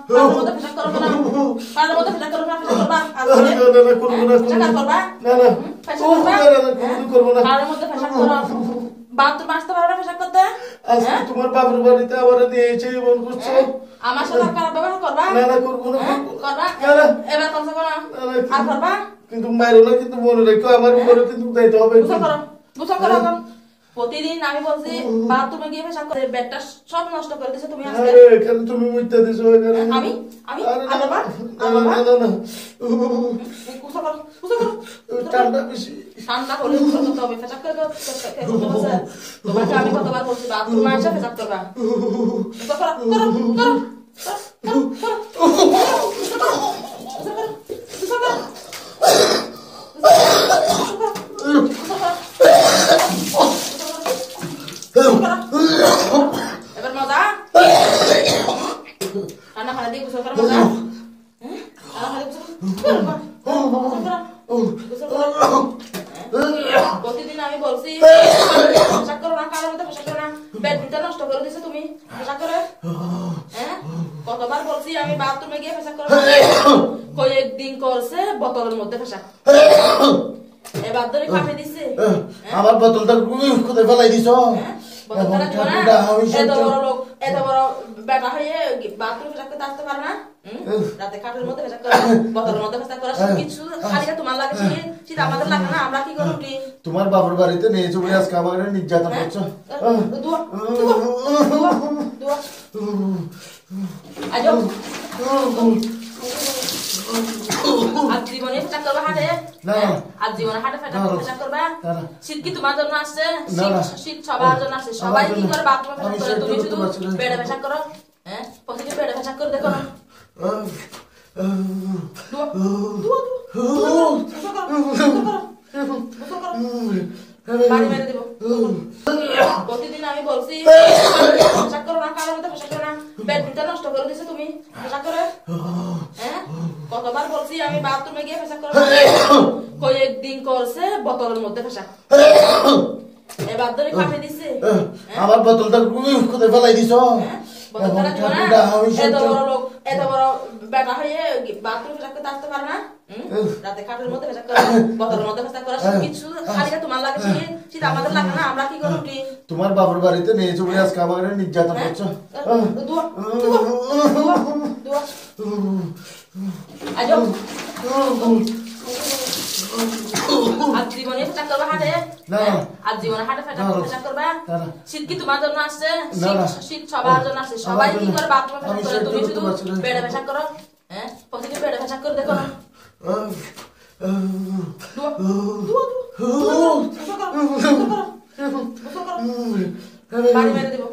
করো কানের মধ্যে পেশাব করো না কানের মধ্যে পেশাব করো না পেশাব করবা না করবা না না পেশাব করবা করবো না কানের মধ্যে পেশাব করো বাথরুম আসতে পারো না পেশাব করতে আজকে তোমার বাবার বাড়িতে আবার নিয়েছে এমন করছো আমার সাথে খারাপ ব্যবহার করবা না না করবো না করবা না না এবার করছো না আর করবা কিন্তু মারো না কিন্তু মনে রেখো আমার উপরে কিন্তু দায়িত্ব হবে বুঝা করো এখন প্রতিদিন আমি বলছি বাথরুমে গিয়ে পেশাব করে বেডটা সব নষ্ট করে দিছো তুমি আজকে আরে এখানে তুমি মুইতা দিছো এখানে আমি আমি আরে না আলাবা না না না বুঝা করো ঠান্ডা বেশি ঠান্ডা হলে করতে হবে পেশাব করে তোমাকে আমি কতবার বলছি বাথরুমে এসে পেশাব করবা বুঝা করো এবার মজা রান্না খানা দিয়ে গোসল করা মজা প্রতিদিন আমি বলছি পোশাক করো না কারোর মধ্যে পোশাক করো না বেডরুমটা নষ্ট করে দিছো তুমি পোশাক করে কতবার বলছি আমি বাথরুমে গিয়ে পেশাব করো কয়েকদিন করছে বোতলের মধ্যে পেশাব এবার ধরে কাটে দিছে আমার বোতলটা কোথায় ফেলাই দিছো এত বড় বেটা হয়ে বাথরুমে পেশাব করতে আসতে পারে না রাতে খাটের মধ্যে পেশাব করে বোতলের মধ্যে পেশাব করা কিছু খালি তোমার লাগে সেটা আমাদের লাগে না আমরা কি করি তোমার বাবার বাড়িতে নিয়েছো বলে আজকে আমার নির্যাতন করছো আজ জীবনে পেশাব করবা হাটে আজ জীবনে হাটে পেশাব করবা শীত কি তোমার জন্য আসছে শীত সবার জন্য আসছে সবাই কি করে বাথরুমে পেশাব করে তুমি শুধু বেডে পেশাব করো প্রতিদিন বেডে পেশাব করে দেখো না বাড়ি মেরে দেবো প্রতিদিন আমি বলছি পোশাক করো না কারোর মধ্যে পোশাক করো না বেডরুমটা নষ্ট করে দিছো তুমি পোশাক করে কতবার বলছি আমি বাথরুমে গিয়ে পেশাব করো কয়েকদিন করছে বোতলের মধ্যে পেশাব এবার ধরে কাটে দিছে আমার বোতলটা কোথায় ফেলাই দিছো এত বড় বেটা হয়ে বাথরুমে পেশাব করতে আসতে পারে না রাতে খাটের মধ্যে পেশাব করে বোতলের মধ্যে পেশাব করা কিছু খালি তোমার লাগে সেটা আমাদের লাগে না আমরা কি করি তোমার বাবার বাড়িতে নিয়েছো বলে আজকে আমার নির্যাতন করছো আজ জীবনে পেশাব করবা হাটে আজ জীবনে হাটে পেশাব করবা শীত কি তোমার জন্য আসছে শীত সবার জন্য আসছে সবাই কি করে বাথরুমে পেশাব করে তুমি শুধু বেডে পেশাব করো প্রতিদিন বেডে পেশাব করে দেখো না বাড়ি মেরে দেবো